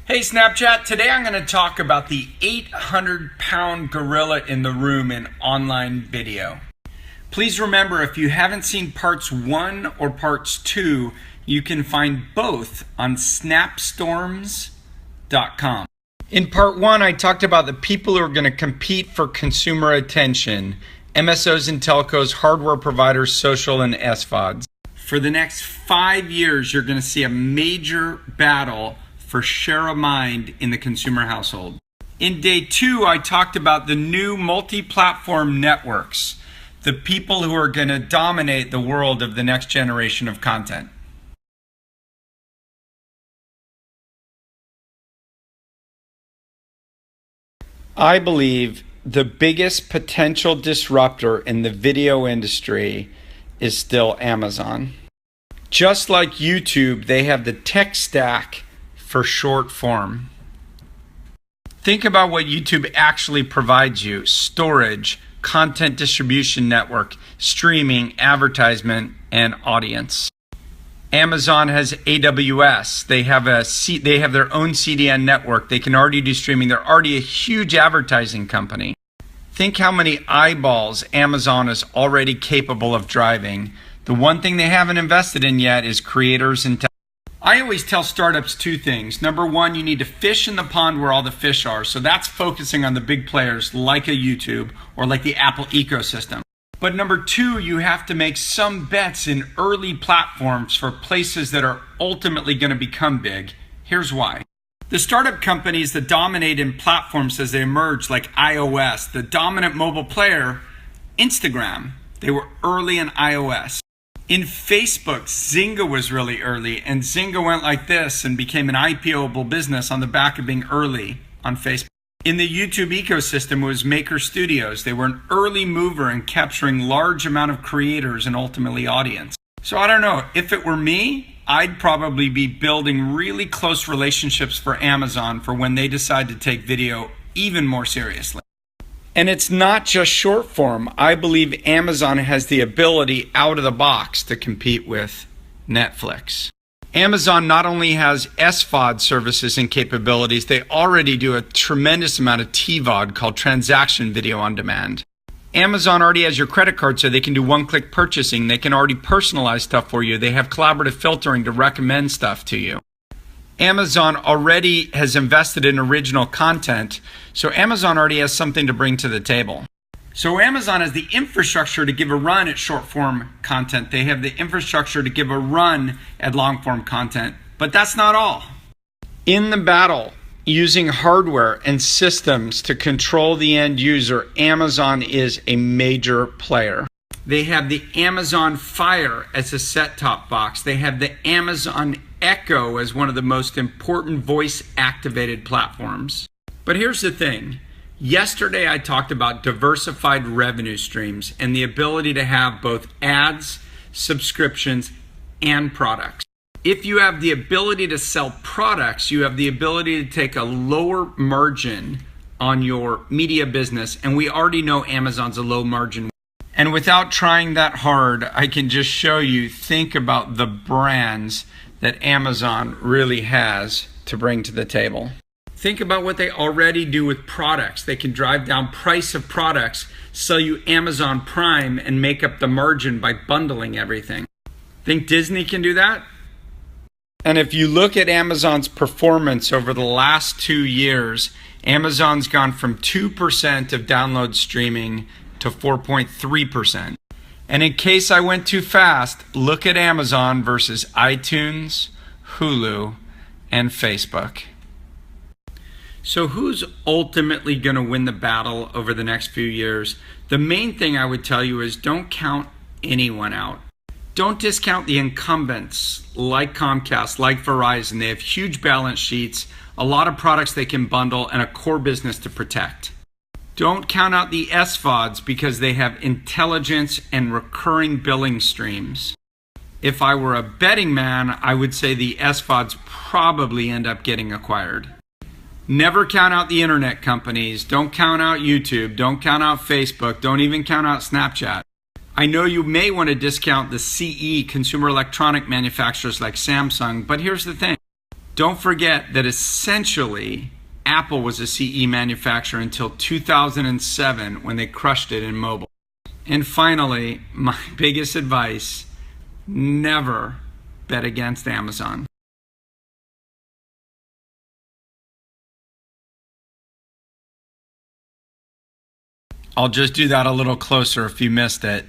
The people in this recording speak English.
Hey Snapchat, today I'm going to talk about the 800-pound gorilla in the room in online video. Please remember, if you haven't seen parts 1 or parts 2, you can find both on snapstorms.com. In part 1, I talked about the people who are going to compete for consumer attention: MSOs and telcos, hardware providers, social, and SVODs. For the next 5 years, you're going to see a major battle for share of mind in the consumer household. In day 2, I talked about the new multi-platform networks, the people who are going to dominate the world of the next generation of content. I believe the biggest potential disruptor in the video industry is still Amazon. Just like YouTube, they have the tech stack for short form. Think about what YouTube actually provides you: storage, content distribution network, streaming, advertisement, and audience. Amazon has AWS. They have their own CDN network. They can already do streaming. They're already a huge advertising company. Think how many eyeballs Amazon is already capable of driving. The one thing they haven't invested in yet is creators and tech. I always tell startups 2 things. Number 1, you need to fish in the pond where all the fish are. So that's focusing on the big players like a YouTube or like the Apple ecosystem. But number 2, you have to make some bets in early platforms for places that are ultimately going to become big. Here's why. The startup companies that dominate in platforms as they emerge, like iOS, the dominant mobile player, Instagram, they were early in iOS. In Facebook, Zynga was really early, and Zynga went like this and became an IPO-able business on the back of being early on Facebook. In the YouTube ecosystem, it was Maker Studios. They were an early mover in capturing large amount of creators and ultimately audience. So I don't know, if it were me, I'd probably be building really close relationships for Amazon for when they decide to take video even more seriously. And it's not just short form. I believe Amazon has the ability out of the box to compete with Netflix. Amazon not only has SVOD services and capabilities, they already do a tremendous amount of TVOD called transaction video on demand. Amazon already has your credit card, so they can do one-click purchasing. They can already personalize stuff for you. They have collaborative filtering to recommend stuff to you. Amazon already has invested in original content, so Amazon already has something to bring to the table. So Amazon has the infrastructure to give a run at short-form content. They have the infrastructure to give a run at long-form content. But that's not all. In the battle, using hardware and systems to control the end user, Amazon is a major player. They have the Amazon Fire as a set-top box. They have the Amazon Echo as one of the most important voice-activated platforms. But here's the thing. Yesterday, I talked about diversified revenue streams and the ability to have both ads, subscriptions, and products. If you have the ability to sell products, you have the ability to take a lower margin on your media business. And we already know Amazon's a low margin. And without trying that hard, I can just show you, think about the brands that Amazon really has to bring to the table. Think about what they already do with products. They can drive down price of products, sell you Amazon Prime, and make up the margin by bundling everything. Think Disney can do that? And if you look at Amazon's performance over the last 2 years, Amazon's gone from 2% of download streaming to 4.3%. And in case I went too fast, look at Amazon versus iTunes, Hulu, and Facebook. So who's ultimately going to win the battle over the next few years? The main thing I would tell you is don't count anyone out. Don't discount the incumbents like Comcast, like Verizon. They have huge balance sheets, a lot of products they can bundle, and a core business to protect. Don't count out the SVODs because they have intelligence and recurring billing streams. If I were a betting man, I would say the SVODs probably end up getting acquired. Never count out the internet companies. Don't count out YouTube. Don't count out Facebook. Don't even count out Snapchat. I know you may want to discount the CE, consumer electronic manufacturers like Samsung, but here's the thing. Don't forget that essentially Apple was a CE manufacturer until 2007 when they crushed it in mobile. And finally, my biggest advice, never bet against Amazon. I'll just do that a little closer if you missed it.